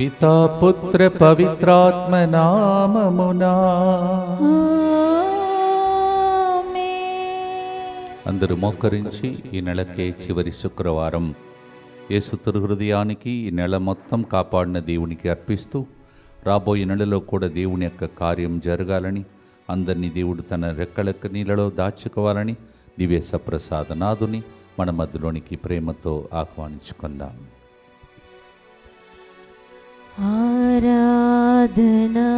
పితా పుత్ర పవిత్రాత్మ నామమునా. అందరూ మోకరించి ఈ నెలకే చివరి శుక్రవారం యేసు తిరుహృదయానికి ఈ నెల మొత్తం కాపాడిన దేవునికి అర్పిస్తూ రాబోయే నెలలో కూడా దేవుని యొక్క కార్యం జరగాలని, అందరినీ దేవుడు తన రెక్కల నీళ్ళలో దాచుకోవాలని దివ్య సప్రసాదనాథుని మన మధ్యలోనికి ప్రేమతో ఆహ్వానించుకుందాం. ఆరాధనా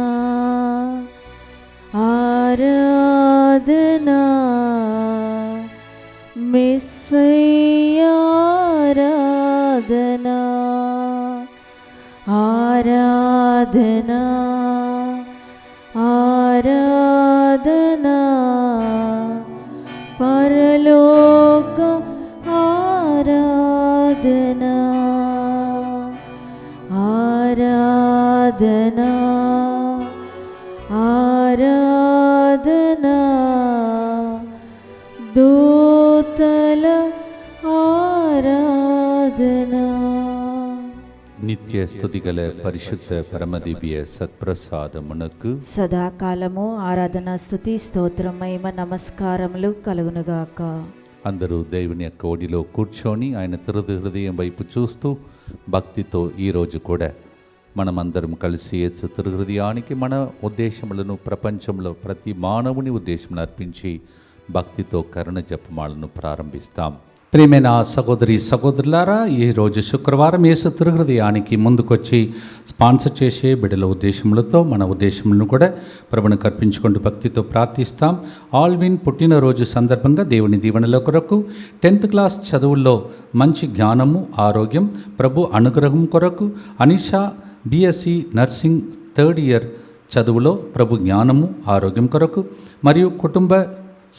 ఆరాధనా మెస్సయ్యా ఆరాధనా ఆరాధనా ఆరాధనా పరలోక ఆరాధనా ఆరాధనా ఆరాధనా దూతల ఆరాధనా. నిత్య స్తుతిగల పరిశుద్ధ పరమదివ్య సత్ప్రసాదమునకు సదాకాలము ఆరాధన స్తుతి స్తోత్రం మహిమ నమస్కారములు కలుగునుగాక. అందరూ దేవుని యొక్క ఒడిలో కూర్చొని ఆయన హృదయం వైపు చూస్తూ భక్తితో ఈరోజు కూడా మనమందరం కలిసి యేసు హృదయానికి మన ఉద్దేశములను ప్రపంచంలో ప్రతి మానవుని ఉద్దేశములను అర్పించి భక్తితో కరుణ జపమాలను ప్రారంభిస్తాం. ప్రియమైన సహోదరి సహోదరులారా, ఈరోజు శుక్రవారం యేసు హృదయానికి ముందుకొచ్చి స్పాన్సర్ చేసే బిడ్డల ఉద్దేశములతో మన ఉద్దేశములను కూడా ప్రభువునికి అర్పించుకుంటూ భక్తితో ప్రార్థిస్తాం. ఆల్విన్ పుట్టినరోజు సందర్భంగా దేవుని దీవెనల కొరకు 10th క్లాస్ చదువుల్లో మంచి జ్ఞానము ఆరోగ్యం ప్రభు అనుగ్రహం కొరకు, Anisha BSc nursing 3rd year చదువులో ప్రభు జ్ఞానము ఆరోగ్యం కొరకు, మరియు కుటుంబ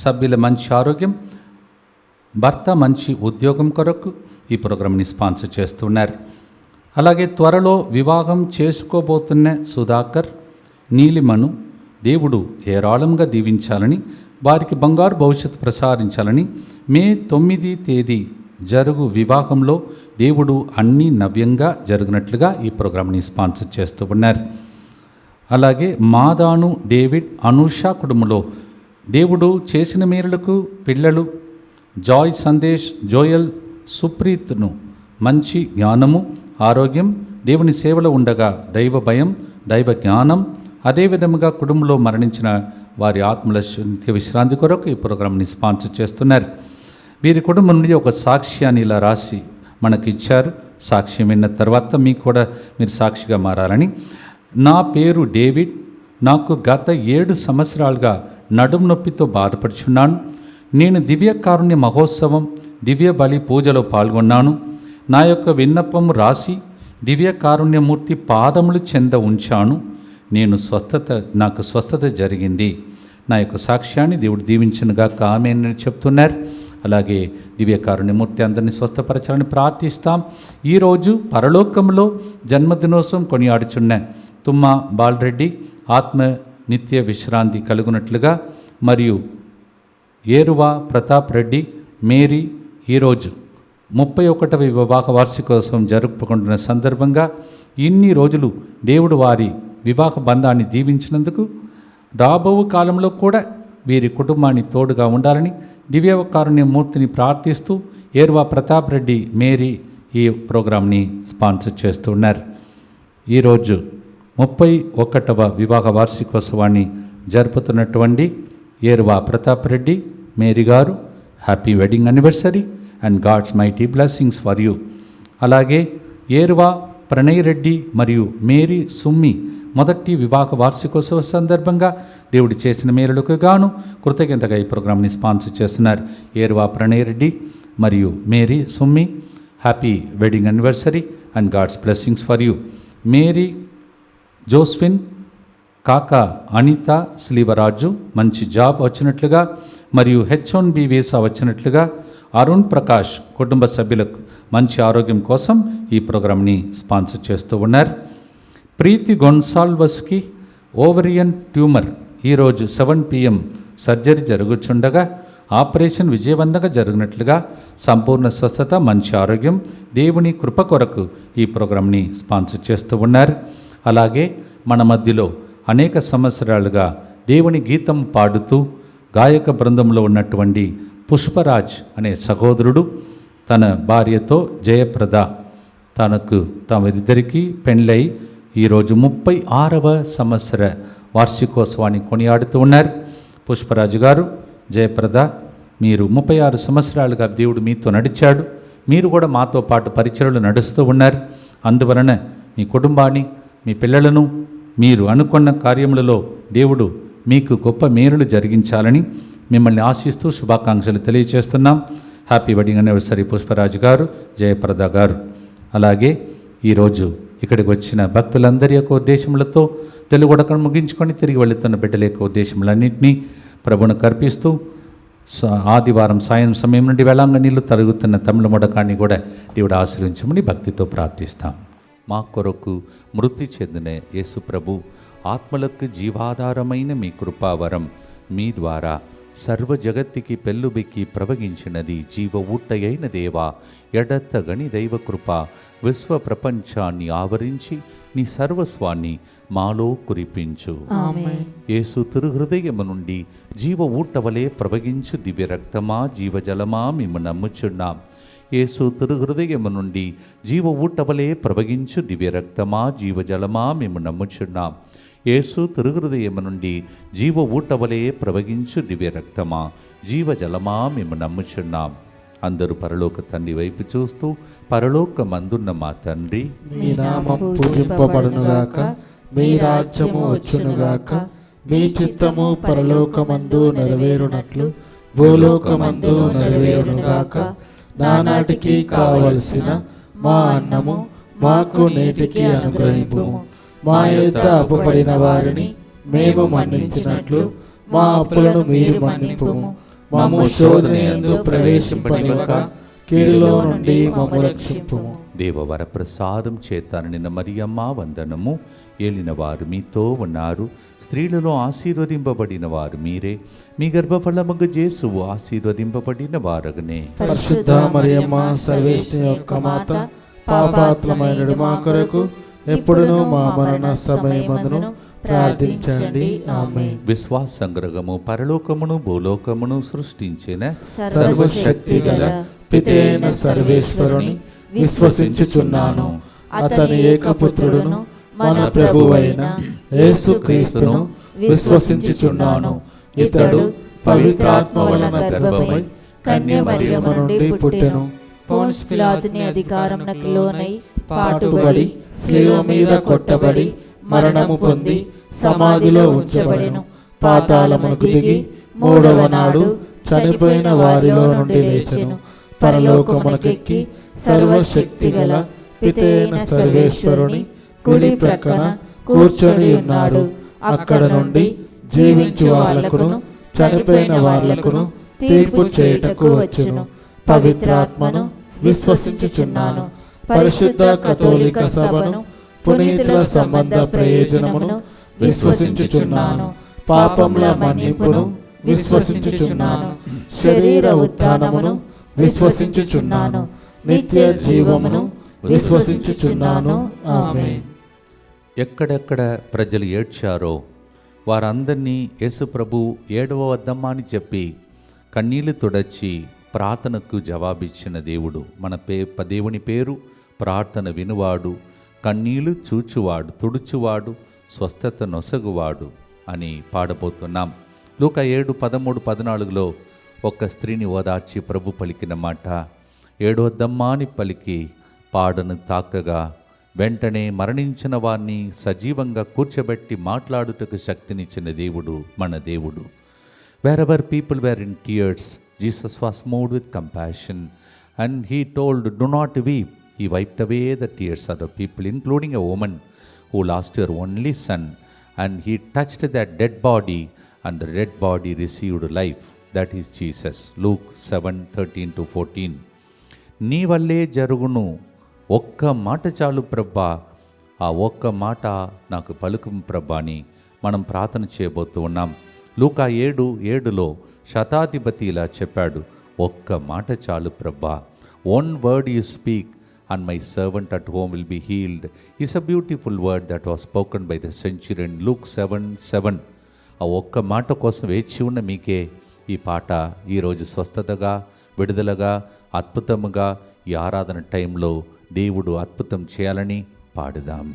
సభ్యుల మంచి ఆరోగ్యం, భర్త మంచి ఉద్యోగం కొరకు ఈ ప్రోగ్రాంని స్పాన్సర్ చేస్తున్నారు. అలాగే త్వరలో వివాహం చేసుకోబోతున్న సుధాకర్, నీలిమను దేవుడు ఏరాళంగా దీవించాలని, వారికి బంగారు భవిష్యత్తు ప్రసాదించాలని, మే 9 తేదీ జరుగు వివాహంలో దేవుడు అన్నీ నవ్యంగా జరిగినట్లుగా ఈ ప్రోగ్రాంని స్పాన్సర్ చేస్తూ ఉన్నారు. అలాగే మాదాను, డేవిడ్, అనూష కుటుంబంలో దేవుడు చేసిన మేలులకు పిల్లలు జాయ్, సందేశ్, జోయల్, సుప్రీత్ను మంచి జ్ఞానము ఆరోగ్యం, దేవుని సేవలో ఉండగా దైవ భయం, దైవ జ్ఞానం, అదేవిధముగా కుటుంబంలో మరణించిన వారి ఆత్మల నిత్య విశ్రాంతి కొరకు ఈ ప్రోగ్రాంని స్పాన్సర్ చేస్తున్నారు. వీరి కుటుంబం నుండి ఒక సాక్ష్యాన్ని ఇలా రాసి మనకి ఇచ్చారు. సాక్ష్యం విన్న తర్వాత మీకు కూడా మీరు సాక్షిగా మారాలని. నా పేరు డేవిడ్, నాకు గత 7 సంవత్సరాలుగా నడుము నొప్పితో బాధపడుచున్నాను. నేను దివ్య కారుణ్య మహోత్సవం, దివ్య బలి పూజలో పాల్గొన్నాను. నా యొక్క విన్నపము రాసి దివ్య కారుణ్యమూర్తి పాదములు చెంద ఉంచాను. నాకు స్వస్థత జరిగింది. నా యొక్క సాక్ష్యాన్ని దేవుడు దీవించునుగాక ఆమేన్ అని చెప్తున్నారు. అలాగే దివ్య కారుణ్యమూర్తి అందరినీ స్వస్థపరచాలని ప్రార్థిస్తాం. ఈరోజు పరలోకంలో జన్మదినోత్సవం కొనియాడుచున్న తుమ్మ బాలరెడ్డి ఆత్మ నిత్య విశ్రాంతి కలుగునట్లుగా, మరియు ఏరువా ప్రతాప్ రెడ్డి, మేరీ ఈరోజు 31వ వివాహ వార్షికోత్సవం జరుపుకుంటున్న సందర్భంగా ఇన్ని రోజులు దేవుడు వారి వివాహ బంధాన్ని దీవించినందుకు రాబో కాలంలో కూడా వీరి కుటుంబాన్ని తోడుగా ఉండాలని దివ్యకారుణ్య మూర్తిని ప్రార్థిస్తూ ఏరువా ప్రతాప్ రెడ్డి, మేరీ ఈ ప్రోగ్రాంని స్పాన్సర్ చేస్తున్నారు. ఈరోజు 31వ వివాహ వార్షికోత్సవాన్ని జరుపుతున్నటువంటి ఏరువా ప్రతాప్ రెడ్డి, మేరీ గారు, happy wedding anniversary and God's mighty blessings for you. అలాగే ఏరువా ప్రణయ్ రెడ్డి మరియు మేరీ సుమ్మి మొదటి వివాహ వార్షికోత్సవ సందర్భంగా దేవుడు చేసిన మేలులకు గాను కృతజ్ఞతగా ఈ ప్రోగ్రాంని స్పాన్సర్ చేస్తున్నారు. ఏరువా ప్రణయ్ రెడ్డి మరియు Mary Summi, happy wedding anniversary and God's blessings for you. Mary Josephine, కాక అనిత శ్రీవరాజు మంచి జాబ్ వచ్చినట్లుగా మరియు H1B వీసా వచ్చినట్లుగా, అరుణ్ ప్రకాష్ కుటుంబ సభ్యులకు మంచి ఆరోగ్యం కోసం ఈ ప్రోగ్రాంని స్పాన్సర్ చేస్తూ ఉన్నారు. ప్రీతి గొన్సాల్వస్కి ఓవరియన్ ట్యూమర్ ఈరోజు 7 PM సర్జరీ జరుగుచుండగా ఆపరేషన్ విజయవంతంగా జరిగినట్లుగా సంపూర్ణ స్వస్థత, మంచి ఆరోగ్యం, దేవుని కృప కొరకు ఈ ప్రోగ్రాంని స్పాన్సర్ చేస్తూ ఉన్నారు. అలాగే మన మధ్యలో అనేక సంవత్సరాలుగా దేవుని గీతం పాడుతూ గాయక బృందంలో ఉన్నటువంటి పుష్పరాజ్ అనే సహోదరుడు తన భార్యతో జయప్రద తమరిద్దరికీ పెళ్ళై ఈరోజు 36వ సంవత్సర వార్షికోత్సవాన్ని కొనియాడుతూ ఉన్నారు. పుష్పరాజు గారు, జయప్రద, మీరు 36 సంవత్సరాలుగా దేవుడు మీతో నడిచాడు. మీరు కూడా మాతో పాటు పరిచర్యలు నడుస్తూ ఉన్నారు. అందువలన మీ కుటుంబాన్ని, మీ పిల్లలను మీరు అనుకున్న కార్యములలో దేవుడు మీకు గొప్ప మేలులు జరిగించాలని మిమ్మల్ని ఆశిస్తూ శుభాకాంక్షలు తెలియజేస్తున్నాం. హ్యాపీ వెడ్డింగ్ యానివర్సరీ పుష్పరాజు గారు, జయప్రద గారు. అలాగే ఈరోజు ఇక్కడికి వచ్చిన భక్తులందరి యొక్క ఉద్దేశములతో తెలుగుడకను ముగించుకొని తిరిగి వెళుతున్న బిడ్డల యొక్క ఉద్దేశములన్నింటినీ ప్రభువును కర్పిస్తూ ఆదివారం సాయం సమయం నుండి వేళాంగనీళ్ళు తరుగుతున్న తమిళ ముడకాన్ని కూడా దేవుడు ఆశ్రయించమని భక్తితో ప్రార్థిస్తాం. మా కొరకు మృతి చెందిన యేసు ప్రభు ఆత్మలకు జీవాధారమైన మీ కృపావరం మీ ద్వారా సర్వ జగత్తికి పెళ్ళుబెక్కి ప్రవగించినది జీవ ఊట్టయైన దేవా, ఎడతగని దైవకృప విశ్వ ప్రపంచాన్ని ఆవరించి నీ సర్వస్వాన్ని మాలో కురిపించు. యేసు తిరుహృదయము నుండి జీవ ఊటవలే ప్రవగించు దివ్య రక్తమా, జీవజలమా మేము నమ్ముచున్నాం. యేసు తిరుహృదయము నుండి జీవ ఊటవలే ప్రవగించు దివ్య రక్తమా, జీవజలమా మేము నమ్ముచున్నాం. యేసు తిరుహృదయము నుండి జీవ ఊటవలే ప్రవగించు దివ్య రక్తమా, జీవజలమా మేము నమ్ముచున్నాం. అందరూ పరలోక తండ్రి వైపు చూస్తూ, పరలోకమందున్న మా తండ్రి, మీ నామం పూజింపబడునుగాక, మీ రాజ్యము వచ్చునుగాక, మీ చిత్తము పరలోకమందు నెరవేరునట్లు భూలోకమందు నెరవేరునుగాక. నానాటికి కావలసిన మా అన్నము మాకు నేటికి అనుగ్రహింపుము. మా యొద్ద అప్పుపడిన వారిని మేము మన్నించినట్లు మా అప్పులను మీరు మన్నింపుము. మమ్ము శోధనయందు ప్రవేశింపనివ్వక కీడులో నుండి మమ్ము రక్షింపుము. దేవవర ప్రసాదం చేత నిన్న మరియమ్మ వందనము. ఏలిన వారు మీతో ఉన్నారు, స్త్రీలలో ఆశీర్వదింపబడిన వారు మీరే, మీ గర్భఫలముగ యేసువు ఆశీర్వదింపబడిన వారగనే. పరిశుద్ధ మరియమ్మ సర్వేశ్వరుని యొక్క మాత, పాపాత్మమైన మా కొరకు ఎప్పుడును మా మరణ సమయమందును ప్రార్థించండి. ఆమేన్. విశ్వాస సంగ్రహము పరలోకమును భూలోకమును సృష్టించిన సర్వశక్తి గల పితైన సర్వేశ్వరుని విశ్వసించుచున్నాను. అతని ఏకపుత్రుడును మన ప్రభువైన యేసుక్రీస్తును విశ్వసించుచున్నాను. ఇతడు పవిత్రాత్మ వలన గర్భమై కన్య మరియమ్మ నుండి పుట్టెను. పోన్స్ పిలాతుని అధికారమునకు లోనై పాటుబడి శిలువ మీద కొట్టబడి మరణము పొంది సమాధిలో ఉంచబడెను. పాతాళమునకు దిగి మూడవ నాడు చనిపోయిన వారిలో నుండి లేచెను. పరలోకమునకెక్కి సర్వశక్తి గల పితైన సర్వేశ్వరుని కుడి ప్రక్కన కూర్చొని ఉన్నాడు. అక్కడ నుండి జీవించు వాళ్లకును చనిపోయిన వాళ్లకును తీర్పు చేయుటకు వచ్చును. పవిత్రాత్మను విశ్వసించుచున్నాను. పరిశుద్ధ కథోలిక సభను, పునీతుల సంబంధ ప్రయోజనమును విశ్వసించుచున్నాను. పాపముల మన్నింపును విశ్వసించుచున్నాను. శరీర ఉత్థానమును విశ్వసించుచున్నాను. నిత్య జీవమును విశ్వసించుచున్నాను. ఆమేన్. ఎక్కడెక్కడ ప్రజలు ఏడ్చారో వారందరినీ యేసు ప్రభు 7వ వద్దమ్మ అని చెప్పి కన్నీళ్లు తుడచి ప్రార్థనకు జవాబిచ్చిన దేవుడు. మన దేవుని పేరు ప్రార్థన వినువాడు, కన్నీళ్లు చూచువాడు, తుడుచువాడు, స్వస్థత నొసగువాడు అని పాడబోతున్నాం. లూకా 7:13-14 ఒక్క స్త్రీని ఓదార్చి ప్రభు పలికిన మాట, 7వ వద్దమ్మ అని పలికి పాడను తాకగా వెంటనే మరణించిన వారిని సజీవంగా కూర్చోబెట్టి మాట్లాడుటకు శక్తినిచ్చిన దేవుడు మన దేవుడు. Wherever people were in tears, Jesus was moved with compassion and he told, "Do not weep." He wiped away the tears of the people, including a woman who lost her only son, and he touched that dead body and the dead body received life. That is Jesus. Luke 7:13-14. నీ వల్లే జరుగును, ఒక్క మాట చాలు ప్రభా, ఆ ఒక్క మాట నాకు పలుకు ప్రభా అని మనం ప్రార్థన చేయబోతూ ఉన్నాం. లూకా 7:7 శతాధిపతి ఇలా చెప్పాడు, ఒక్క మాట చాలు ప్రభా. One word you speak and my servant at home will be healed is a beautiful word that was spoken by the centurion, Luke 7:7. ఆ ఒక్క మాట కోసం వేచి ఉన్న మీకే ఈ పాట ఈరోజు స్వస్థతగా, విడుదలగా, అద్భుతముగా ఈ ఆరాధన టైంలో దేవుడు అద్భుతం చేయాలని పాడుదాం.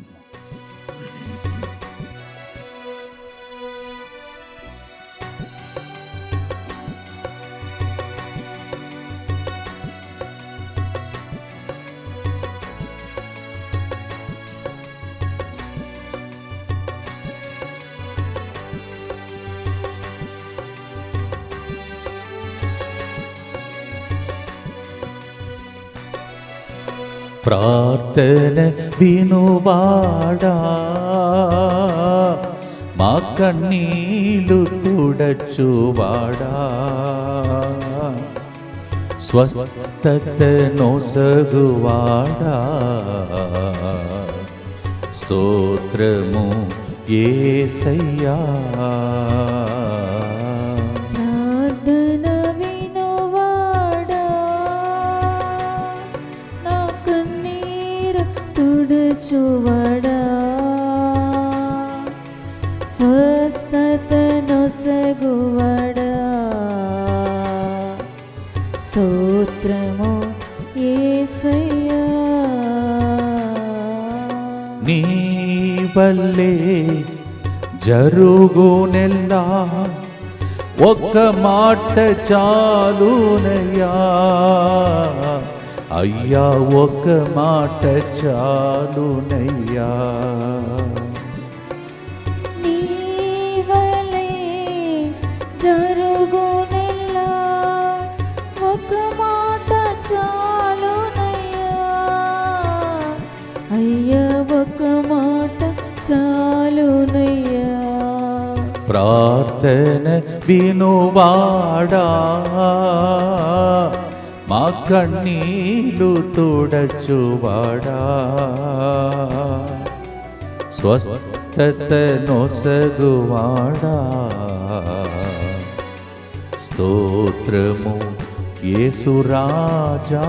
ప్రార్థన వినువాడా, మా కన్నీలు తుడచువాడా, స్వస్థత నొసగువాడా, స్తోత్రము యేసయ్యా. చూవడా, స్వస్థత నొసగువడా, స్తోత్రము యేసయ్యా. నీ వల్లే జరుగునెల్లా, ఒక్క మాట చాలునయ్యా, అయ్యా ఒక్క మాట చాలునయ్యా. నీ వలే జరుగునెల్లా, ఒక్క మాట చాలునయ్యా, అయ్యా ఒక్క మాట చాలునయ్యా. ప్రార్థన వినువాడా, మా కన్నీలు తుడచువాడా, స్వస్థత నొసగువాడా, స్తోత్రము యేసురాజా.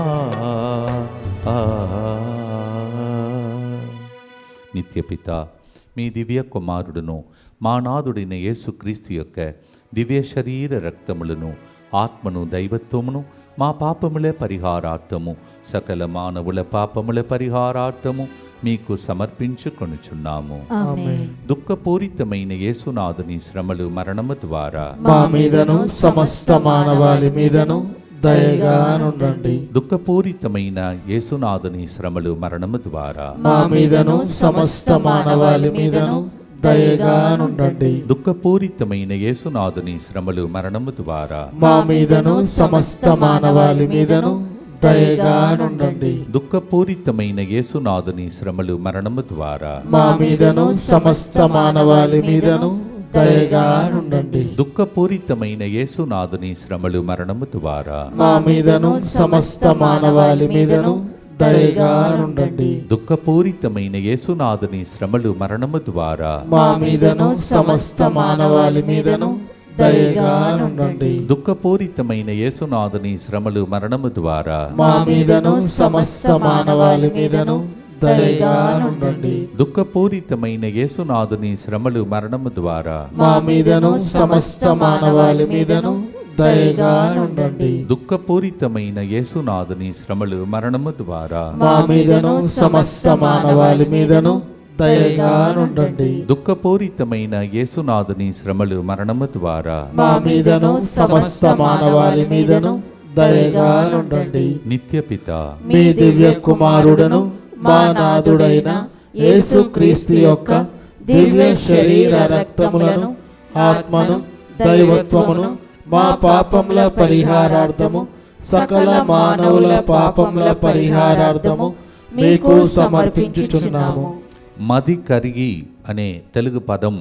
నిత్యపిత, మీ దివ్య కుమారుడును మా నాథుడైన యేసుక్రీస్తు యొక్క దివ్య శరీర రక్తములను, ఆత్మను, దైవత్వమును మా పాపముల పరిహారార్థము, సకల మానవుల పాపముల పరిహారార్థము మీకు సమర్పించుకొనుచున్నాము. దుఃఖపూరితమైన యేసునాథుని శ్రమలు, మరణము ద్వారా మా మీదను సమస్త మానవాళి మీదను దయగా నుండండి. దుఃఖపూరితమైన యేసునాథుని శ్రమలు, మరణము ద్వారా మా మీదను సమస్త మానవాళి మీదను దయగా నుండండి. దుఃఖపూరితమైన యేసునాథుని శ్రమలు, మరణము ద్వారా మా మీదను సమస్త మానవాళి మీదను దయగా నుండండి. దుఃఖపూరితమైన యేసునాథుని శ్రమలు, మరణము ద్వారా మా మీదను సమస్త మానవాళి మీదను దయగా నుండండి. దుఃఖపూరితమైన యేసునాథుని శ్రమలు, మరణము ద్వారా మా మీదను సమస్త మానవాళి మీదను దయగా నుండండి. దుఃఖపూరితమైన యేసునాథుని శ్రమలు, మరణము ద్వారా మా మీదను సమస్త మానవాళి మీదను దయగా నుండండి. దుఃఖపూరితమైన యేసునాథుని శ్రమలు, మరణము ద్వారా మా మీదను సమస్త మానవాళి మీదను దయగా నుండండి. దుఃఖపూరితమైన యేసునాథుని శ్రమలు, మరణము ద్వారా మా మీదను సమస్త మానవాళి మీదను దయగా నుండండి. దుఃఖపూరితమైన యేసునాథుని శ్రమలు, మరణము ద్వారా మా మీదను సమస్త మానవాళి మీదను దయగా నుండండి. దుఃఖపూరితమైన యేసునాథుని శ్రమలు, మరణము ద్వారా మా మీదను సమస్త మానవాళి మీదను దయగా నుండండి. నిత్యపిత, మీ దివ్య కుమారుడను మా నాథుడైన యేసుక్రీస్తు యొక్క దివ్య శరీర రక్తములను, ఆత్మను, దైవత్వమును మా పాపముల పరిహారార్థము, సకల మానవుల పాపముల పరిహారార్థము మీకు సమర్పించుచున్నాము. మది కరిగి అనే తెలుగు పదం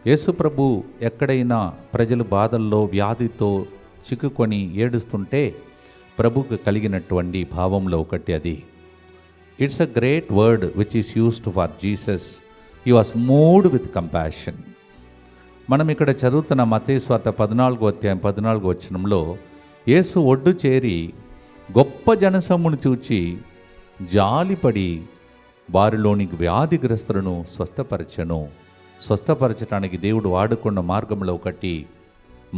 యేసుప్రభు ఎక్కడైనా ప్రజలు బాధల్లో, వ్యాధితో చిక్కుకొని ఏడుస్తుంటే ప్రభుకు కలిగినటువంటి భావంలో ఒకటి అది. It's a great word which is used for Jesus. He was moved with compassion. మనం ఇక్కడ చదువుతున్న మత్తయి సువార్త 14వ అధ్యాయం 14వ వచనంలో యేసు ఒడ్డు చేరి గొప్ప జనసమ్మును చూచి జాలిపడి వారిలోనికి వ్యాధిగ్రస్తులను స్వస్థపరచను. స్వస్థపరచడానికి దేవుడు వాడుకున్న మార్గంలో ఒకటి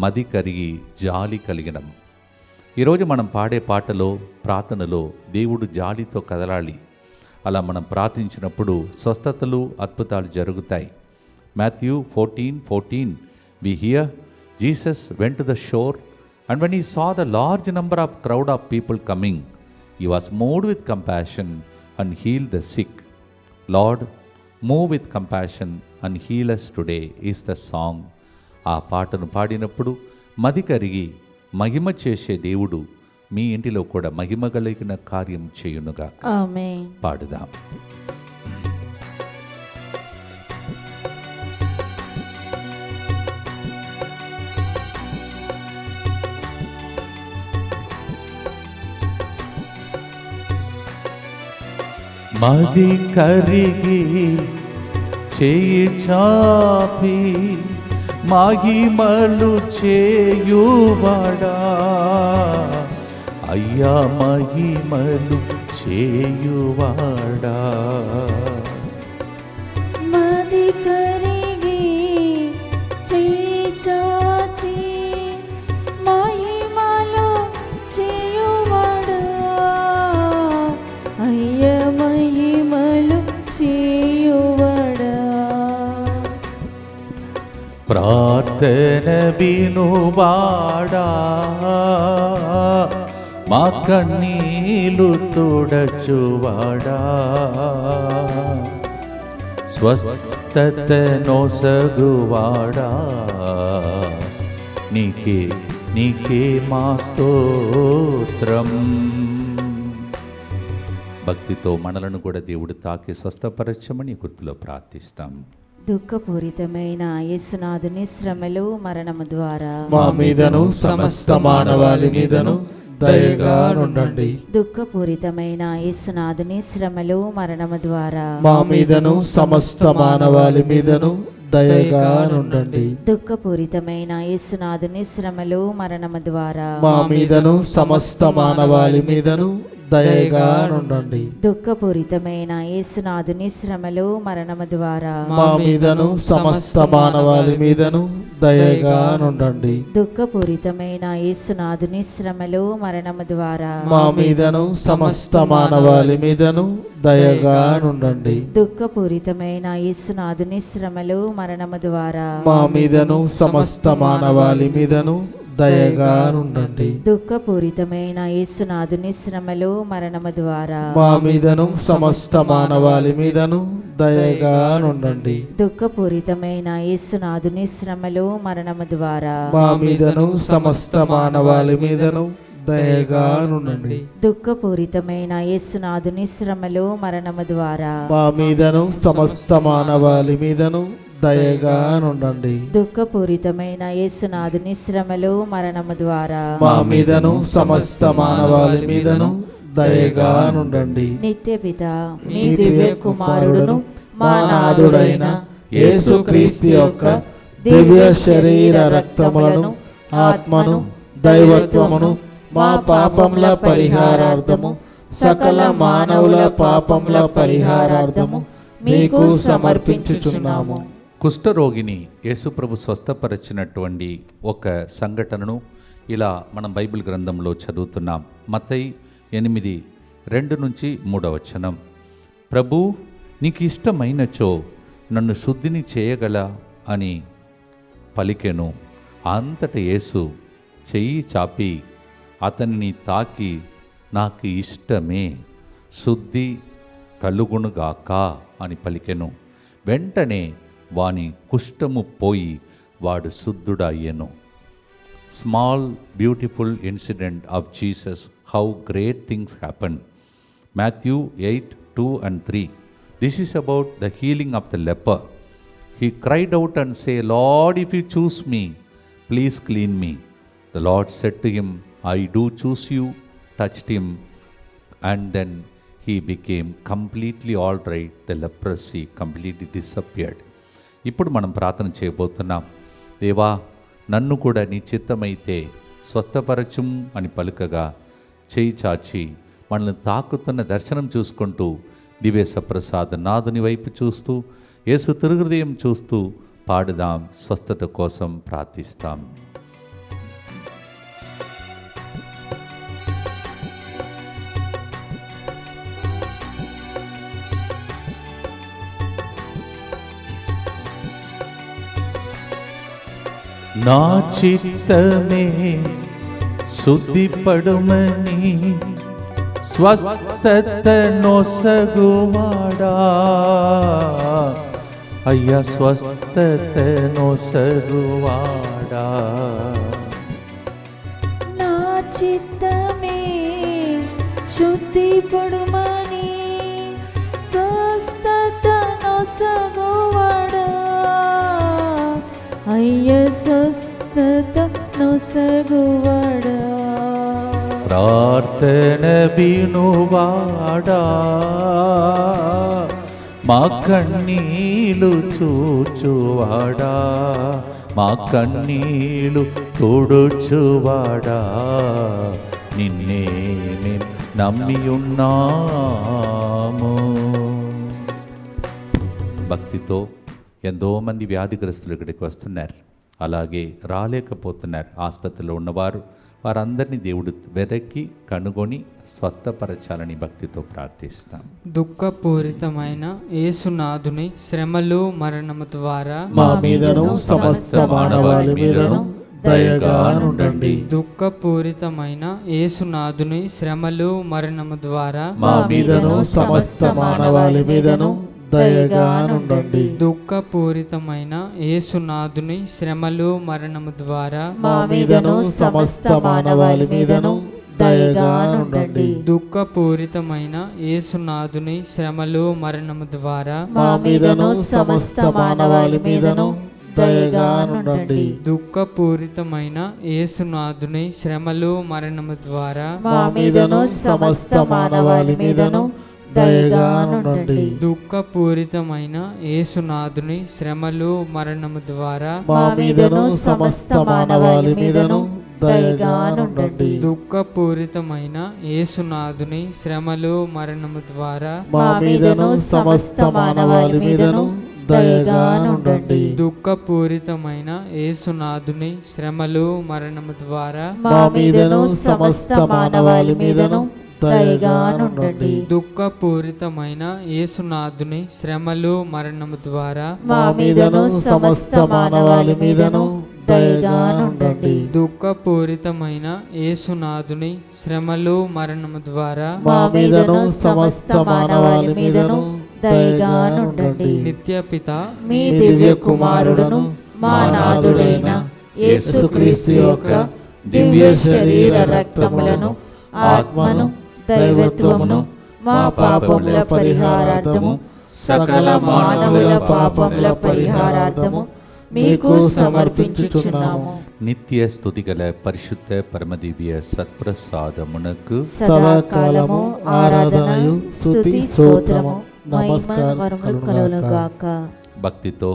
మది కరిగి జాలి కలిగడం. ఈరోజు మనం పాడే పాటలో, ప్రార్థనలో దేవుడు జాలితో కదలాలి. అలా మనం ప్రార్థించినప్పుడు స్వస్థతలు, అద్భుతాలు జరుగుతాయి. Matthew 14:14 we hear Jesus went to the shore, and when he saw the large number of crowd of people coming, he was moved with compassion and healed the sick. Lord, move with compassion and heal us today is the song. ఆ పాటను పాడినప్పుడు మది కరిగి మహిమ చేసే దేవుడు మీ ఇంటిలో కూడా మహిమ కలిగిన కార్యం చేయునుగా. ఆమేన్. పాడుదాం. మది కరిగి చేయి చాపి మహిమలు చేయువాడా, అయ్యా మహిమలు చేయువాడా. మది కరిగి చేయి చాచి మహిమలు చేయువాడా, అయ్య మహిమలు చేయువాడా. ప్రార్థన వినువాడా, మా కన్నీలు తుడచువాడా, స్వస్థత నొసగువాడా, నీకే నీకే మా స్తోత్రం. భక్తితో మనలను కూడా దేవుడు తాకి స్వస్థపరచమని గుర్తులో ప్రార్థిస్తాం. దుఃఖపూరితమైన యేసునాథుని శ్రమలు, మరణము ద్వారా మా మీదను సమస్త మానవాళి మీదను దయగా నుండండి. దుఃఖపూరితమైన యేసునాథుని శ్రమలు, మరణము ద్వారా మా మీదను సమస్త మానవాళి మీదను దయగా నుండండి. దుఃఖపూరితమైన యేసునాథుని శ్రమలు, మరణము ద్వారా మా మీదను సమస్త మానవాళి మీదను దయగా నుండండి. దుఃఖపూరితమైన యేసునాథుని శ్రమలు, మరణము ద్వారా మా మీదను సమస్త మానవాళి మీదను దయగా నుండండి. దుఃఖపూరితమైన యేసునాథుని శ్రమలు, మరణము ద్వారా మా మీదను సమస్త మానవాళి మీదను దయగా నుండండి. దుఃఖపూరితమైన యేసునాథుని శ్రమలు, మరణము ద్వారా మా మీదను సమస్త మానవాళి మీదను దయగా నుండండి. దుఃఖపూరితమైన యేసునాథుని శ్రమలు, మరణము ద్వారా మా మీదను సమస్త మానవాళి మీదను దయగా నుండండి. దుఃఖపూరితమైన యేసునాథుని శ్రమలు, మరణము ద్వారా మా మీదను సమస్త మానవాళి మీదను దయగా నుండండి. దుఃఖపూరితమైన యేసునాథుని శ్రమలు, మరణము ద్వారా మా మీదను సమస్త మానవాళి మీదను దయగా నుండండి. దుఃఖపూరితమైన యేసునాథుని శ్రమలు, మరణము ద్వారా మా మీదను సమస్త మానవాళి మీదను దయగా నుండండి. నిత్యపిత మీ దివ్య కుమారుడును మా నాథుడైన యేసుక్రీస్తు యొక్క దివ్య శరీర రక్తములను, ఆత్మను, దైవత్వమును మా పాపముల పరిహారార్థము, సకల మానవుల పాపముల పరిహారార్థము మీకు సమర్పించుచున్నాము. కుష్ఠరోగిని యేసుప్రభు స్వస్థపరిచినటువంటి ఒక సంఘటనను ఇలా మనం బైబిల్ గ్రంథంలో చదువుతున్నాం. మత్తయి 8:2-3 ప్రభు నీకు ఇష్టమైనచో నన్ను శుద్ధిని చేయగల అని పలికెను. అంతట యేసు చెయ్యి చాపి అతనిని తాకి నాకు ఇష్టమే, శుద్ధి కలుగునుగాక అని పలికెను. వెంటనే వాని కుష్ఠము పోయి వాడు శుద్ధుడయ్యెను. Small beautiful incident of Jesus, how great things happen. Matthew 8:2-3. This is about the healing of the leper. He cried out and said, Lord, if you choose me, please clean me. The Lord said to him, I do choose you, touched him, and then he became completely all right. The leprosy completely disappeared. ఇప్పుడు మనం ప్రార్థన చేయబోతున్నాం. దేవా, నన్ను కూడా నీ చిత్తమైతే స్వస్థపరచుం అని పలుకగా చేయి చాచి మనల్ని తాకుతున్న దర్శనం చూసుకుంటూ దివ్య సప్రసాద నాథుని వైపు చూస్తూ యేసు తిరుహృదయం చూస్తూ పాడుదాం, స్వస్థత కోసం ప్రార్థిస్తాం. నా చిత్తమే శుద్ధిపడుమని స్వస్థత నొసగువాడా, అయ్యా స్వస్థత నొసగువాడా. నా చిత్తమే శుద్ధిపడుమని స్వస్థత నొసగువాడా, అయ్య స్వస్థత నొసగువాడా. ప్రార్థన వినువాడా, మా కన్నీలు చూచువాడా, మా కన్నీలు తోడుచువాడా, నిన్నే మేము నమ్మియున్నాము. భక్తితో ఎంతోమంది వ్యాధిగ్రస్తులు ఇక్కడికి వస్తున్నారు, అలాగే రాలేకపోతున్నారు. ఆసుపత్రిలో ఉన్నవారు వారందరినీ దేవుడు వెదకి కనుగొని స్వస్థపరచాలని భక్తితో ప్రార్థిస్తాం. దుఃఖపూరితమైన యేసునాథుని శ్రమలు మరణము ద్వారా మా మీదను సమస్త మానవాళి మీదను దయగా నుండండి. దుఃఖపూరితమైన యేసునాథుని శ్రమలు మరణము ద్వారా మా మీదను సమస్త మానవాళి మీదను దయగా నుండండి. దుఃఖపూరితమైన యేసునాథుని శ్రమలు మరణము ద్వారా మా మీదను సమస్త మానవాళి మీదను దయగా నుండండి. దుఃఖపూరితమైన యేసునాథుని శ్రమలు మరణము ద్వారా మా మీదను సమస్త మానవాళి మీదను దయగా నుండండి. దుఃఖపూరితమైన యేసునాథుని శ్రమలు మరణము ద్వారా మా మీదను సమస్త మానవాళి మీదను దయగా నుండండి. దుఃఖపూరితమైన యేసునాథుని శ్రమలు మరణము ద్వారా మా మీదను సమస్త మానవాళి మీదను దయగా నుండండి. దుఃఖపూరితమైన యేసునాథుని శ్రమలు మరణము ద్వారా మా మీదను సమస్త మానవాళి మీదను దయగా నుండండి. దుఃఖపూరితమైన యేసునాథుని శ్రమలు మరణము ద్వారా మా మీదను సమస్త మానవాళి మీదను దయగా నుండండి. దుఃఖపూరితమైన యేసునాథుని శ్రమలు మరణము ద్వారా మా మీదను సమస్త మానవాళి మీదను దయగా నుండండి. దుఃఖపూరితమైన యేసునాథుని శ్రమలు మరణము ద్వారా మా మీదను సమస్త మానవాళి మీదను దయగా నుండండి. నిత్య పిత మీ దివ్య కుమారుడును మా నాథుడైన యేసుక్రీస్తు యొక్క దివ్య శరీర రక్తములను ఆత్మను దైవత్వమును మా పాపముల పరిహారార్థము సకల మానవుల పాపముల పరిహారార్థము మీకు సమర్పించుచున్నాము. నిత్య స్తుతిగల పరిశుద్ధ పరమదివ్య సత్ప్రసాదమునకు సదాకాలము ఆరాధనయు స్తుతి స్తోత్రము నమస్కారములు కలుగునుగాక. భక్తితో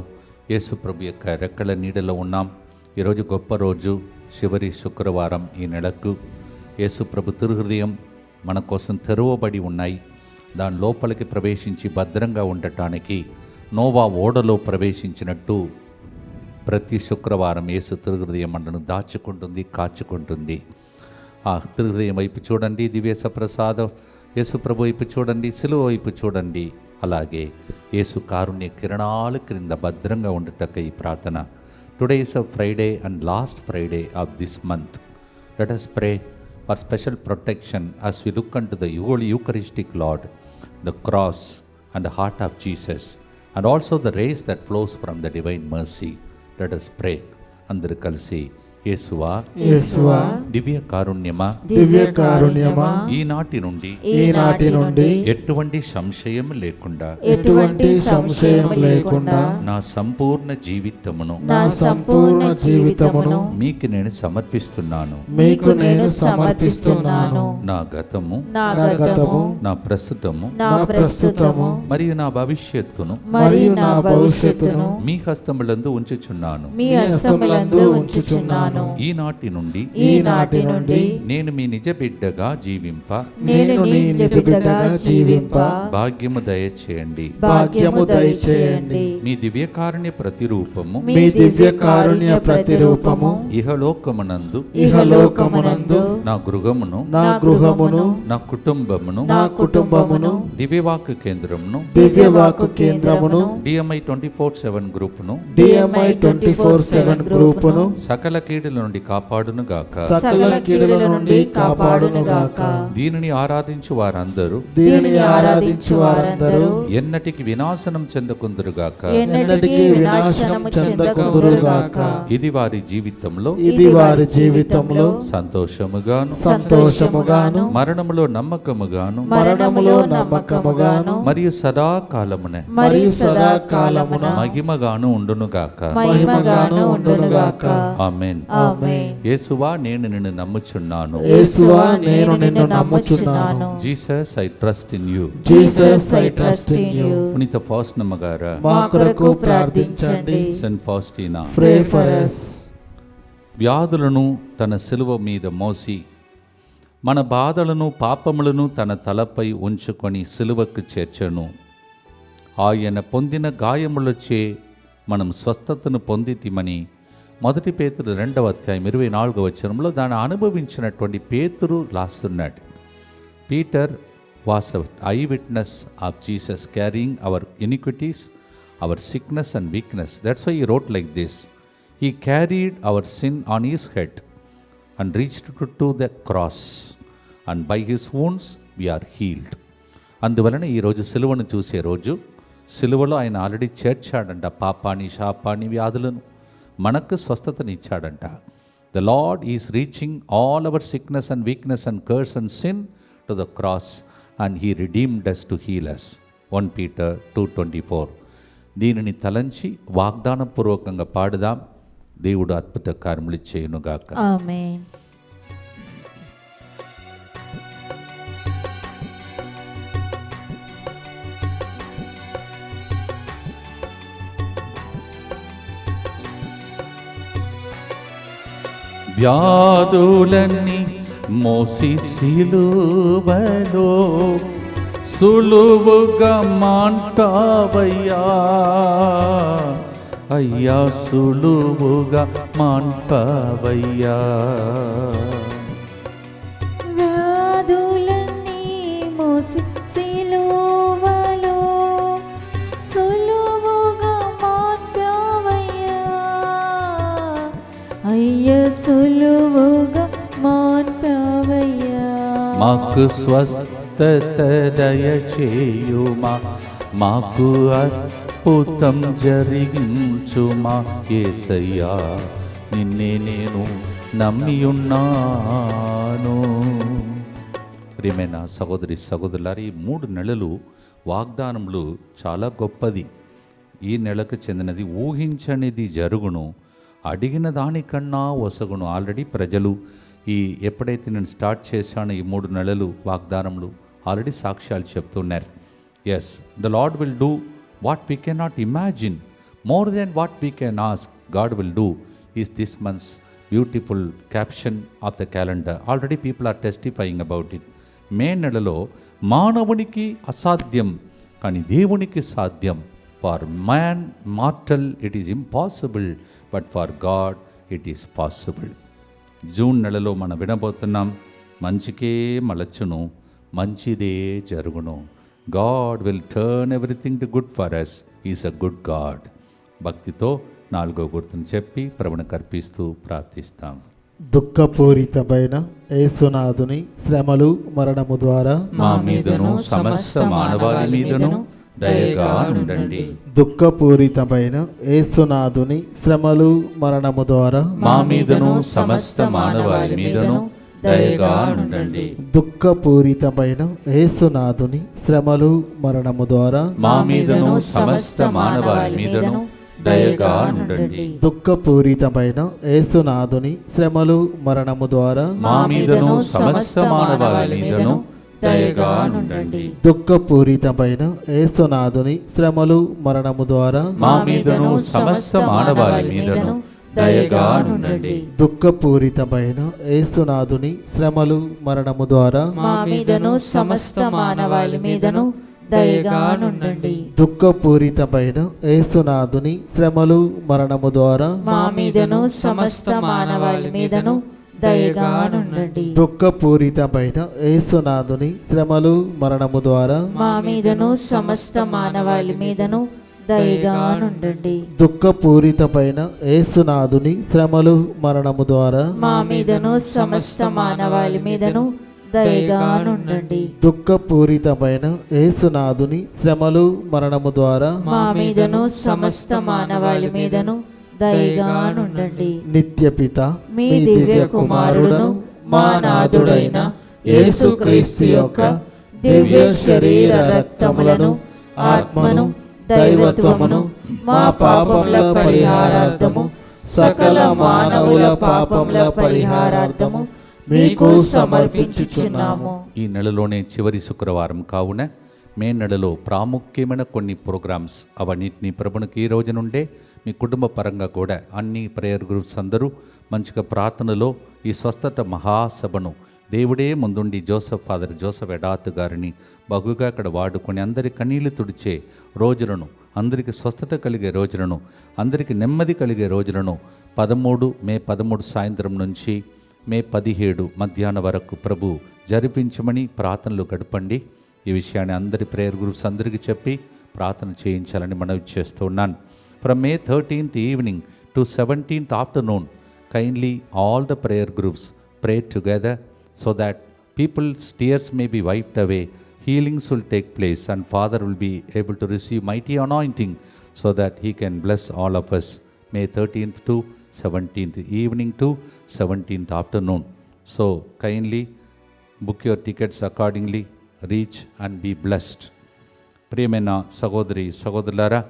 యేసు ప్రభు యొక్క రెక్కల నీడలో ఉన్నాం. ఈరోజు గొప్ప రోజు, చివరి శుక్రవారం. ఈ నెలకు యేసు ప్రభు తిరుహృదయం మన కోసం తెరవబడి ఉన్నాయి. దాని లోపలికి ప్రవేశించి భద్రంగా ఉండటానికి నోవా ఓడలో ప్రవేశించినట్టు ప్రతి శుక్రవారం యేసు తిరుహృదయం మనను దాచుకుంటుంది, కాచుకుంటుంది. ఆ తిరుహృదయం వైపు చూడండి, దివ్య సప్రసాదం యేసు ప్రభు వైపు చూడండి, సిలువ వైపు చూడండి. అలాగే యేసు కారుణ్య కిరణాలు క్రింద భద్రంగా ఉండటకై ప్రార్థన. Today is a Friday and last Friday of this month. Let us pray for special protection as we look unto the Holy Eucharistic Lord, the cross and the heart of Jesus, and also the rays that flows from the divine mercy. Let us pray. అందరూ కలిసి యేసువా, యేసువా, దివ్య కారుణ్యమా, దివ్య కారుణ్యమా, ఈనాటి నుండి ఎటువంటి సంశయం లేకుండా ఎటువంటి సంశయం లేకుండా నా సంపూర్ణ జీవితమును మీకు నేను సమర్పిస్తున్నాను. నా గతము, నా ప్రస్తుతము మరియు నా భవిష్యత్తును మీ హస్తములందు ఉంచుచున్నాను. నమ్ముచున్నాను. ఈనాటి నుండి ఈనాటి నుండి నేను మీ నిజ బిడ్డగా జీవింప నేను నీ నిజ బిడ్డగా జీవింప భాగ్యము దయచేయండి. భాగ్యము దయచేయండి. మీ దివ్యకారుణ్య ప్రతిరూపము మీ దివ్య కారుణ్య ప్రతిరూపము ఇహలోకమునందు ఇహలోకమునందు నా గృహమును నా గృహమును నా కుటుంబమును నా కుటుంబమును దివ్యవాక్కు కేంద్రమును దివ్యవాకు కేంద్రమును డిఎంఐ 24/7 గ్రూపును డిఎంఐ 24/7 గ్రూపును సకల కీడుల నుండి కాపాడును గాక. సకల కీడుల నుండి కాపాడునుగాక. దీనిని ఆరాధించు వారందరూ దీనిని ఆరాధించు వారందరూ ఎన్నటికి వినాశనం చెందకుందురుగాక. ఎన్నటికీ వినాశనము చెందకుందురుగాక. ఇది వారి జీవితంలో ఇది వారి జీవితంలో సంతోషముగాను సంతోషముగాను మరణములో నమ్మకముగాను మరణములో నమ్మకముగాను మరియు సదాకాలమున మరియు సదాకాలమున మహిమగాను ఉండునుగాక. మహిమగాను ఉండునుగాక. ఆమేన్. ఆమేన్. యేసువా నేను నిన్ను నమ్ముచున్నాను. యేసువా నేను నిన్ను నమ్ముచున్నాను. Jesus I trust in you. Jesus I trust in you. పునీత ఫాస్టినమ్మ గారా, మా కొరకు ప్రార్థించండి. Saint Faustina pray for us. వ్యాధులను తన శిలువ మీద మోసి మన బాధలను పాపములను తన తలపై ఉంచుకొని శిలువకు చేర్చెను. ఆయన పొందిన గాయములచే మనం స్వస్థతను పొందితిమని 1 పేతురు 2:24 దాన్ని అనుభవించినటువంటి పేతురు రాస్తున్నాడు. Peter was an eyewitness of Jesus carrying our iniquities, our sickness and weakness. That's why he wrote like this. He carried our sin on his head and reached to the cross, and by his wounds we are healed. అందువలన ఈరోజు సిలువను చూసే రోజు, సిలువలో ఆయన already చేర్చాడంట పాపాన్ని, శాపాన్ని, వ్యాధులను, మనకు స్వస్థతని ఇచ్చాడంట. The Lord is reaching all our sickness and weakness and curse and sin to the cross, and he redeemed us to heal us. 1 Peter 2:24. దీనిని తలంచి వాగ్దానపూర్వకంగా పాడుదాం. దేవుడు అద్భుత కార్యములు చేయునుగాక. ఆమేన్. వ్యాధులన్నీ మోసి సిలువలో సులువుగా మాంటావయ్యా, అయ్యా సులువుగా మాంటావయ్యా. వ్యాధులన్నీ మోసి సిలువలో సులువుగా మాన్పావయ్యా, అయ్యా సులువుగా మాన్పావయ్యా. మాకు స్వస్థత దయచేయుమా, మాకు అద్భుతం జరిగించుమా యేసయ్యా, నిన్నే నేను నమ్మియున్నాను. ప్రియమైన సహోదరి సహోదరులారా, ఈ 3 నెలలు వాగ్దానములు చాలా గొప్పది. ఈ నెలకు చెందినది ఊహించనిది జరుగును, అడిగిన దానికన్నా వసగును. ఆల్రెడీ ప్రజలు ఎప్పుడైతే నేను స్టార్ట్ చేశానో ఈ 3 నెలలు వాగ్దానములు ఆల్రెడీ సాక్ష్యాలు చెప్తున్నారు. Yes, the lord will do what we can not imagine, more than what we can ask. God will do is this month's beautiful caption of the calendar. Already people are testifying about it. May నెలలో మానవునికి అసాధ్యం, కానీ దేవునికి సాధ్యం. For man mortal it is impossible, but for God it is possible. June నెలలో మనం వినబోతున్నాం, మంచికే మలచును, మంచిదే జరుగును. God will turn everything to good for us. Is a good God. భక్తితో 4వ గుర్తును చెప్పి ప్రభువును కర్పిస్తూ ప్రార్థిస్తాం. దుఃఖపూరితమైన యేసునాథుని శ్రమలు మరణము ద్వారా మా మీదను సమస్త మానవాళి మీదను దయగా ఉండండి. దుఃఖపూరితమైన యేసునాథుని శ్రమలు మరణము ద్వారా మా మీదను సమస్త మానవాళి మీదను దయగా ఉండండి. దుఃఖపూరితమైన యేసునాథుని శ్రమలు మరణము ద్వారా మా మీదను సమస్త మానవాళి మీదను దయగా ఉండండి. దుఃఖపూరితమైన యేసునాథుని శ్రమలు మరణము ద్వారా మా మీదను సమస్త మానవాళి మీదను దయగా ఉండండి. దుఃఖపూరితమైన యేసునాథుని శ్రమలు మరణము ద్వారా మా మీదను సమస్త మానవాళి మీదను దయగా నుండండి. దుఃఖపూరితమైన యేసునాథుని శ్రమలు మరణము ద్వారా మా మీదను సమస్త మానవాళి మీదను దయగా నుండండి. దుఃఖపూరితమైన యేసునాథుని శ్రమలు మరణము ద్వారా మా మీదను సమస్త మానవాళి మీదను దయగా నుండండి. దుఃఖపూరితమైన యేసునాథుని శ్రమలు మరణము ద్వారా మా మీదను సమస్త మానవాళి మీదను దయగా నుండండి. దుఃఖపూరితమైన యేసునాథుని శ్రమలు మరణము ద్వారా మా మీదను సమస్త మానవాళి మీదను దయగా నుండండి. దుఃఖపూరితమైన యేసునాథుని శ్రమలు మరణము ద్వారా మా మీదను సమస్త మానవాళి మీదను దయగా నుండండి. నిత్యపిత మీ దివ్య కుమారుడును మా నాథుడైన యేసుక్రీస్తు యొక్క దివ్య శరీర రక్తములను ఆత్మను దైవత్వమును మా పాపముల పరిహారార్థము సకల మానవుల పాపముల పరిహారార్థము మీకు సమర్పించుచున్నాము. ఈ నెలలోనే చివరి శుక్రవారం కావున మే నెలలో ప్రాముఖ్యమైన కొన్ని ప్రోగ్రామ్స్ అవన్నిటినీ ప్రభునికి ఈ రోజు నుండే మీ కుటుంబ పరంగా కూడా అన్ని ప్రేయర్ గ్రూప్స్ అందరూ మంచిగా ప్రార్థనలో ఈ స్వస్థత మహాసభను దేవుడే ముందుండి ఫాదర్ జోసెఫ్ ఎడాత్ గారిని బహుగా అక్కడ వాడుకొని అందరి కన్నీళ్లు తుడిచే రోజులను, అందరికీ స్వస్థత కలిగే రోజులను, అందరికీ నెమ్మది కలిగే రోజులను మే 13 సాయంత్రం నుంచి మే 17 మధ్యాహ్నం వరకు ప్రభు జరిపించమని ప్రార్థనలు గడపండి. ఈ విషయాన్ని అందరి ప్రేయర్ గ్రూప్స్ అందరికీ చెప్పి ప్రార్థన చేయించాలని మనవి చేస్తూ ఉన్నాను. From May 13th evening to 17th afternoon kindly all the prayer groups pray together so that people's tears may be wiped away, healings will take place, and Father will be able to receive mighty anointing so that he can bless all of us. May 13th to 17th evening to 17th afternoon. So kindly book your tickets accordingly, reach and be blessed. ప్రియమైన సహోదరి సహోదరులారా,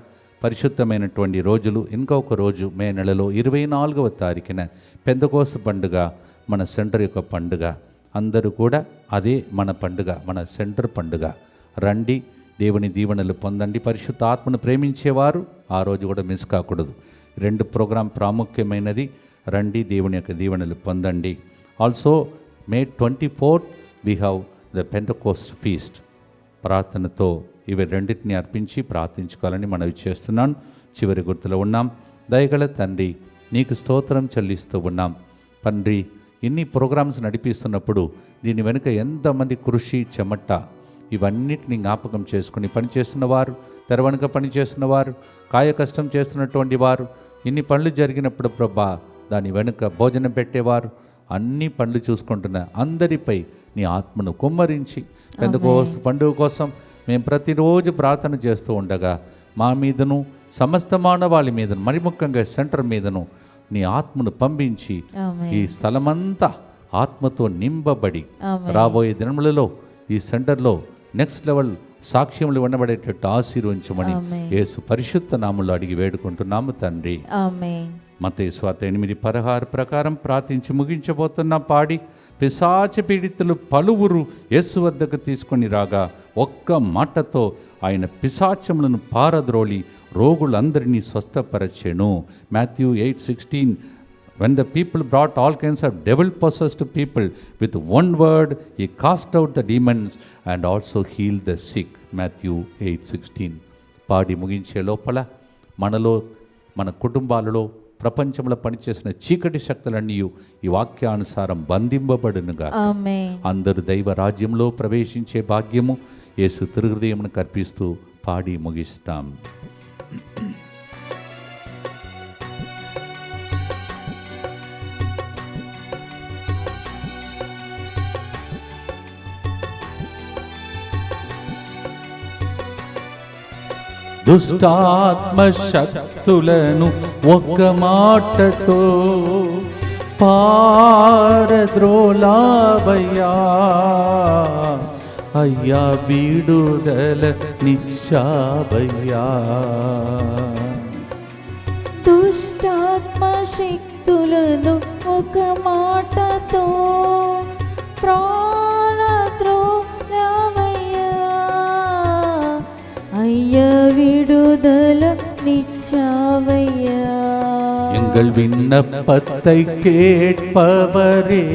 పరిశుద్ధమైనటువంటి రోజులు ఇంకొక రోజు మే నెలలో 24వ తారీఖున Pentecost పండుగ, మన సెంటర్ యొక్క పండుగ. అందరూ కూడా అదే మన పండుగ, మన సెంటర్ పండుగ. రండి, దేవుని దీవెనలు పొందండి. పరిశుద్ధ ఆత్మను ప్రేమించేవారు ఆ రోజు కూడా మిస్ కాకూడదు. 2 ప్రోగ్రాం ప్రాముఖ్యమైనది. రండి, దేవుని యొక్క దీవెనలు పొందండి. Also may 24th we have the Pentecost feast. ప్రార్థనతో ఇవి రెండింటిని అర్పించి ప్రార్థించుకోవాలని మనవి చేస్తున్నాను. చివరి గుర్తులో ఉన్నాం. దయగల తండ్రి, నీకు స్తోత్రం చెల్లిస్తూ ఉన్నాం. తండ్రి, ఇన్ని ప్రోగ్రామ్స్ నడిపిస్తున్నప్పుడు దీని వెనుక ఎంతమంది కృషి, చెమట ఇవన్నిటిని జ్ఞాపకం చేసుకుని పనిచేస్తున్న వారు, తెర వెనుక పనిచేస్తున్న వారు, కాయ కష్టం చేస్తున్నటువంటి వారు, ఇన్ని పనులు జరిగినప్పుడు ప్రభా దాని వెనుక భోజనం పెట్టేవారు, అన్ని పనులు చూసుకుంటున్న అందరిపై నీ ఆత్మను కుమ్మరించి పెంతెకోస్తు పండుగ కోసం మేము ప్రతిరోజు ప్రార్థన చేస్తూ ఉండగా మా మీదను, సమస్త మానవాళి మీదను, మరి ముఖ్యంగా సెంటర్ మీదను నీ ఆత్మను పంపించి ఈ స్థలమంతా ఆత్మతో నింపబడి రాబోయే దినములలో ఈ సెంటర్లో నెక్స్ట్ లెవెల్ సాక్ష్యములు ఉండబడేటట్టు ఆశీర్వదించమని యేసు పరిశుద్ధ నామములో అడిగి వేడుకుంటున్నాము తండ్రి. మత్తయి సువార్త 8:16 ప్రకారం ప్రార్థించి ముగించబోతున్న పాడి పిశాచ పీడితులు పలువురు యేసు వద్దకు తీసుకొని రాగా ఒక్క మాటతో ఆయన పిశాచములను పారద్రోలి రోగులందరినీ స్వస్థపరచెను. Matthew 8:16 when the people brought all kinds of devil-possessed people, with one word he cast out the demons and also healed the sick. Matthew 8:16. పాడి ముగించే లోపల మనలో, మన కుటుంబాలలో, ప్రపంచంలో పనిచేసిన చీకటి శక్తులన్నీ ఈ వాక్యానుసారం బంధింపబడునుగా. అందరు దైవ రాజ్యంలో ప్రవేశించే భాగ్యము యేసు తిరుహృదయమును కర్పిస్తూ పాడి ముగిస్తాం. దుష్టాత్మ శక్తులను ఒక్క మాటతో పారద్రోలావయ్యా, అయ్యా విడుదల నిచ్చావయ్యా. దుష్టాత్మ శక్తులను ఒక మాటతో ప్రాణద్రోలావయ్యా, అయ్యా విడుదల నిచ్చావయ్యా. எங்கள் விண்ணப்பத்தை கேட்பவரே,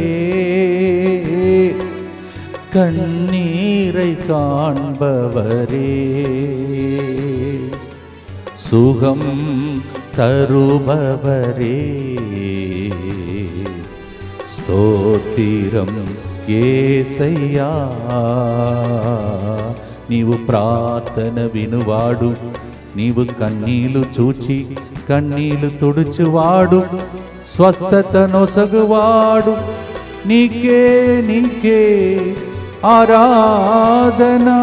கண்ணீரை காண்பவரே, சுகம் தருபவரே, స్తోత్రం యేసయ్యా. నీవు ప్రార్థన వినువాడు, నీవు కన్నీలు చూచి కన్నీలు తుడుచువాడు, స్వస్థత నొసగువాడు, నీకే నీకే ఆరాధనా.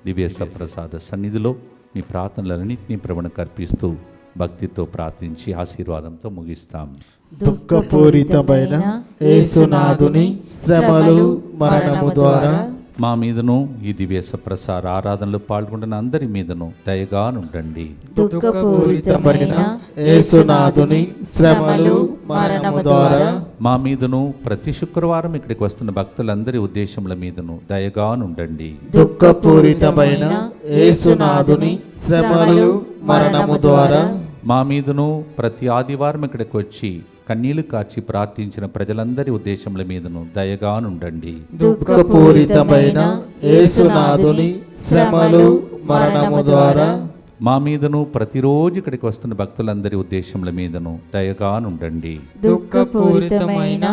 దివ్య సప్రసాద సన్నిధిలో మీ ప్రార్థనలన్నింటినీ ప్రభువునకు అర్పిస్తూ భక్తితో ప్రార్థించి ఆశీర్వాదంతో ముగిస్తాం. దుఃఖపూరితమైన యేసునాథుని శ్రమలు మరణము ద్వారా మా మీదను ఈ దివ్య సప్రసార ఆరాధనలో పాల్గొంటున్న అందరి మీదను దయగానుండండి. దుఃఖపూరితమైన యేసునాథుని శ్రమలు మరణము ద్వారా మా మీదను ప్రతి శుక్రవారం ఇక్కడికి వస్తున్న భక్తులందరి ఉద్దేశముల మీదను దయగానుండండి. దుఃఖపూరితమైన యేసునాథుని శ్రమలు మరణము ద్వారా మా మీదను ప్రతి ఆదివారం ఇక్కడికి వచ్చి కన్నీళ్లు కాచి ప్రార్థించిన ప్రజలందరి ఉద్దేశముల మీదను దయగానుండండి. దుఃఖపూరితమైన యేసునాథుని శ్రమలు మరణము ద్వారా మా మీదను ప్రతిరోజు ఇక్కడికి వస్తున్న భక్తులందరి ఉద్దేశముల మీదను దయగానుండండి. దుఃఖపూరితమైన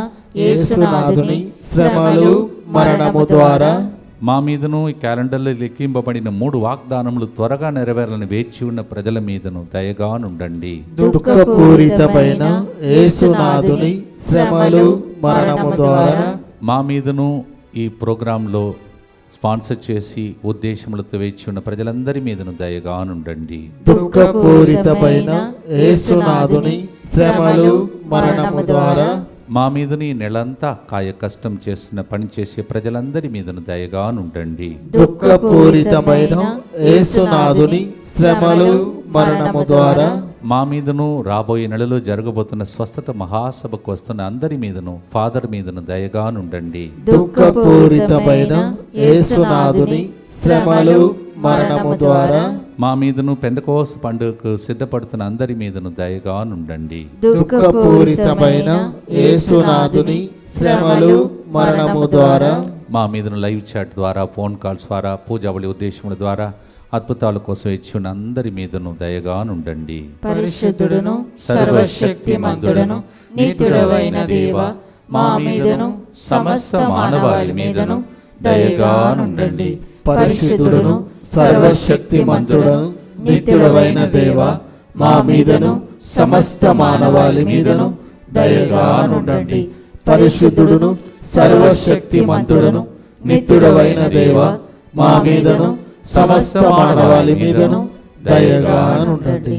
యేసునాథుని శ్రమలు మరణము ద్వారా మా మీదను ఈ క్యాలెండర్లో లెక్కింపబడిన 3 వాగ్దానములు త్వరగా నెరవేరాలని వేచి ఉన్న ప్రజల మీదను దయగానుండండి. దుఃఖపూరితమైన యేసునాథుని శ్రమలు మరణము ద్వారా మా మీదను ఈ ప్రోగ్రాంలో స్పాన్సర్ చేసి ఉద్దేశములతో వేచి ఉన్న ప్రజలందరి మీదను దయగానుండండి. దుఃఖపూరితమైన యేసునాథుని శ్రమలు మరణము ద్వారా మా మీదను ఈ నెలంతా కాయ కష్టం చేస్తున్న పని చేసే ప్రజలందరి మీదను దయగానుండండి. దుఃఖపూరితమైన యేసునాథుని శ్రమలు మరణము ద్వారా మా మీదను రాబోయే నెలలో జరగబోతున్న స్వస్థత మహాసభకు వస్తున్న అందరి మీదను ఫాదర్ మీదను దయగానుండండి. దుఃఖపూరితమైన యేసునాథుని శ్రమలు మరణము ద్వారా మా మీదను పెందెకోస్తు పండుగకు సిద్ధపడుతున్న అందరి మీదను దయగానుండండి. దుఃఖపూరితమైన యేసునాథుని శ్రమలు మరణము ద్వారా మా మీదను లైవ్ చాట్ ద్వారా, ఫోన్ కాల్స్ ద్వారా, పూజావళి ఉద్దేశముల ద్వారా అద్భుతాల కోసం ఇచ్చి ఉన్న అందరి మీదను దయగానుండండి. పరిశుద్ధుడును సర్వశక్తిమంతుడును నీతుడవైన దేవ, మా మీదను సమస్త మానవాళి మీదను దయగానుండండి. పరిశుద్ధుడును సర్వశక్తిమంతుడును నిత్యుడవైన దేవ, మా మీదను సమస్త మానవాళి మీదను దయగానుండండి. పరిశుద్ధుడును సర్వశక్తిమంతుడును నిత్యుడవైన దేవ, మా మీదను సమస్త మానవాళి మీదను దయగానుండండి.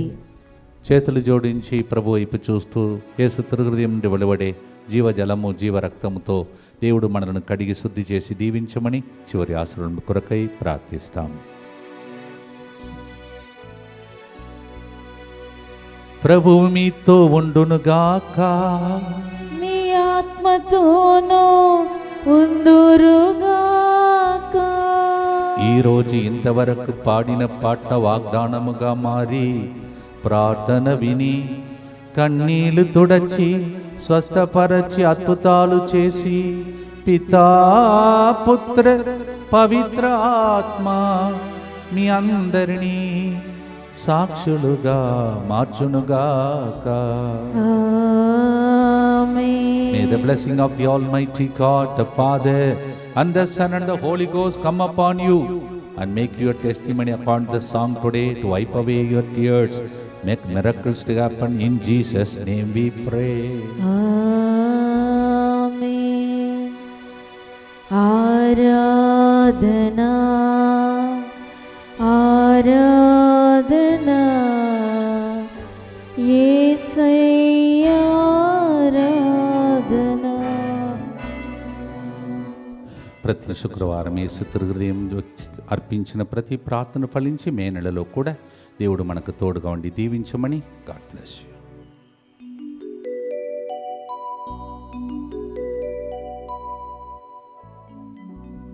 చేతులు జోడించి ప్రభు వైపు చూస్తూ యేసు తిరుహృదయం నుండి వెలువడే జీవజలము జీవరక్తముతో దేవుడు మనలను కడిగి శుద్ధి చేసి దీవించమని చివరి ఆశీర్వాదం కొరకై ప్రార్థిస్తాం. ప్రభువు మీతో ఉండునుగాక, మీ ఆత్మతోనూ ఉందురుగాక. ఈరోజు ఇంతవరకు పాడిన పాట వాగ్దానముగా మారి ప్రార్థన విని కన్నీళ్లు తుడచి స్వస్థపరచి అద్భుతాలు చేసి పితా పుత్ర పవిత్ర ఆత్మ మీ అందరినీ సాక్షులుగా మార్చునుగాక. May the blessing of the Almighty God, the Father, and the Son, and the Holy Ghost come upon you and make your testimony upon the song today to wipe away your tears. Make miracles to happen. In Jesus' name we pray. Amen. Aradhana, Aradhana, Yesaya Aradhana. ప్రతి శుక్రవారం యేసు తిరుహృదయం అర్పించిన ప్రతి ప్రార్థన ఫలించి మే నెలలో కూడా దేవుడు మనకు తోడుగా ఉండి దీవించమని. God bless you.